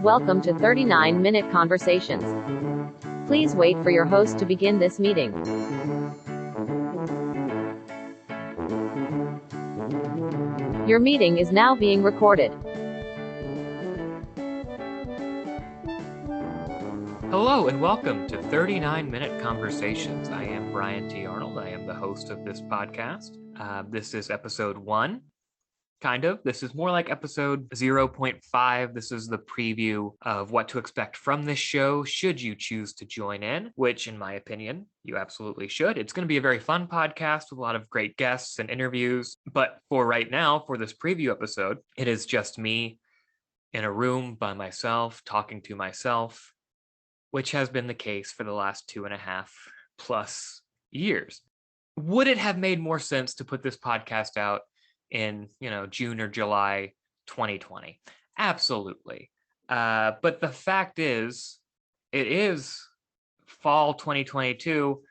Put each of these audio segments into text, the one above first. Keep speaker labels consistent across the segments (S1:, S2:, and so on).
S1: Welcome to 39-Minute Conversations. Please wait for your host to begin this meeting. Your meeting is now being recorded.
S2: Hello and welcome to 39-Minute Conversations. I am Brian T. Arnold. I am the host of this podcast. This is episode 1. Kind of. This is more like episode 0.5. This is the preview of what to expect from this show should you choose to join in, which in my opinion, you absolutely should. It's going to be a very fun podcast with a lot of great guests and interviews. But for right now, for this preview episode, it is just me in a room by myself, talking to myself, which has been the case for the last 2.5+ years. Would it have made more sense to put this podcast out in, June or July 2020? Absolutely. But the fact is, it is fall 2022,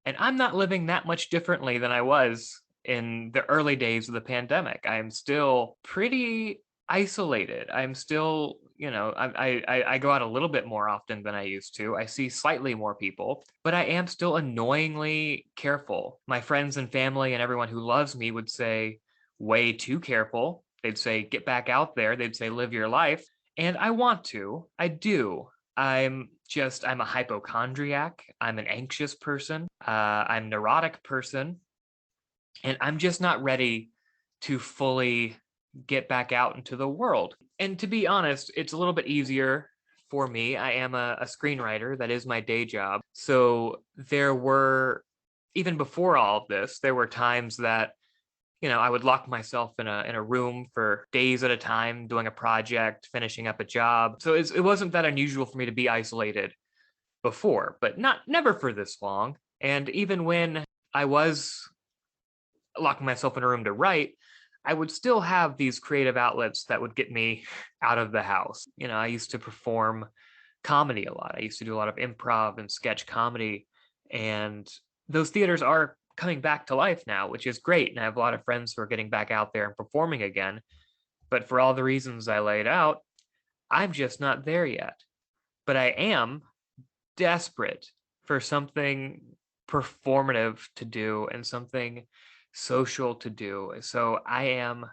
S2: and I'm not living that much differently than I was in the early days of the pandemic. I'm still pretty isolated. I'm still, I go out a little bit more often than I used to. I see slightly more people, but I am still annoyingly careful. My friends and family and everyone who loves me would say, way too careful. They'd say, get back out there. They'd say, live your life. And I want to. I do. I'm a hypochondriac. I'm an anxious person. I'm a neurotic person. And I'm just not ready to fully get back out into the world. And to be honest, it's a little bit easier for me. I am a screenwriter. That is my day job. So there were, even before all of this, there were times that I would lock myself in a room for days at a time, doing a project, finishing up a job. So it wasn't that unusual for me to be isolated before, but never for this long. And even when I was locking myself in a room to write, I would still have these creative outlets that would get me out of the house. I used to perform comedy a lot. I used to do a lot of improv and sketch comedy, and those theaters are coming back to life now, which is great. And I have a lot of friends who are getting back out there and performing again. But for all the reasons I laid out, I'm just not there yet. But I am desperate for something performative to do and something social to do. So I'm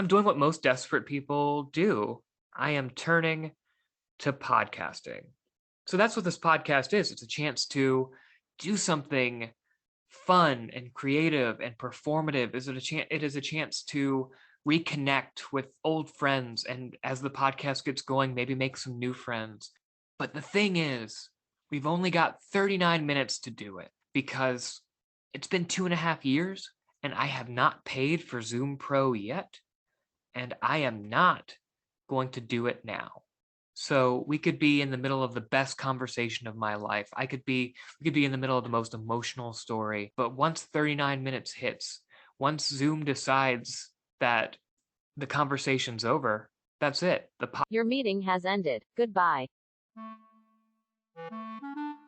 S2: doing what most desperate people do. I am turning to podcasting. So that's what this podcast is. It's a chance to do something fun and creative and performative. It is a chance to reconnect with old friends, and as the podcast gets going, maybe make some new friends. But the thing is, we've only got 39 minutes to do it, because it's been 2.5 years and I have not paid for Zoom Pro yet, and I am not going to do it now. So we could be in the middle of the best conversation of my life. We could be in the middle of the most emotional story. But once 39 minutes hits, once Zoom decides that the conversation's over, that's it.
S1: Your meeting has ended. Goodbye.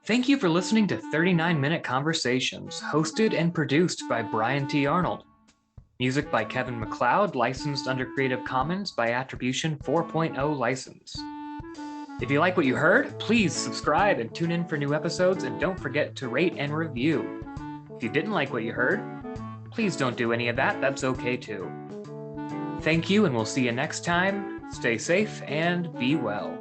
S2: Thank you for listening to 39-Minute Conversations, hosted and produced by Brian T. Arnold. Music by Kevin MacLeod, licensed under Creative Commons by Attribution 4.0 license. If you like what you heard, please subscribe and tune in for new episodes, and don't forget to rate and review. If you didn't like what you heard, please don't do any of that. That's okay too. Thank you, and we'll see you next time. Stay safe and be well.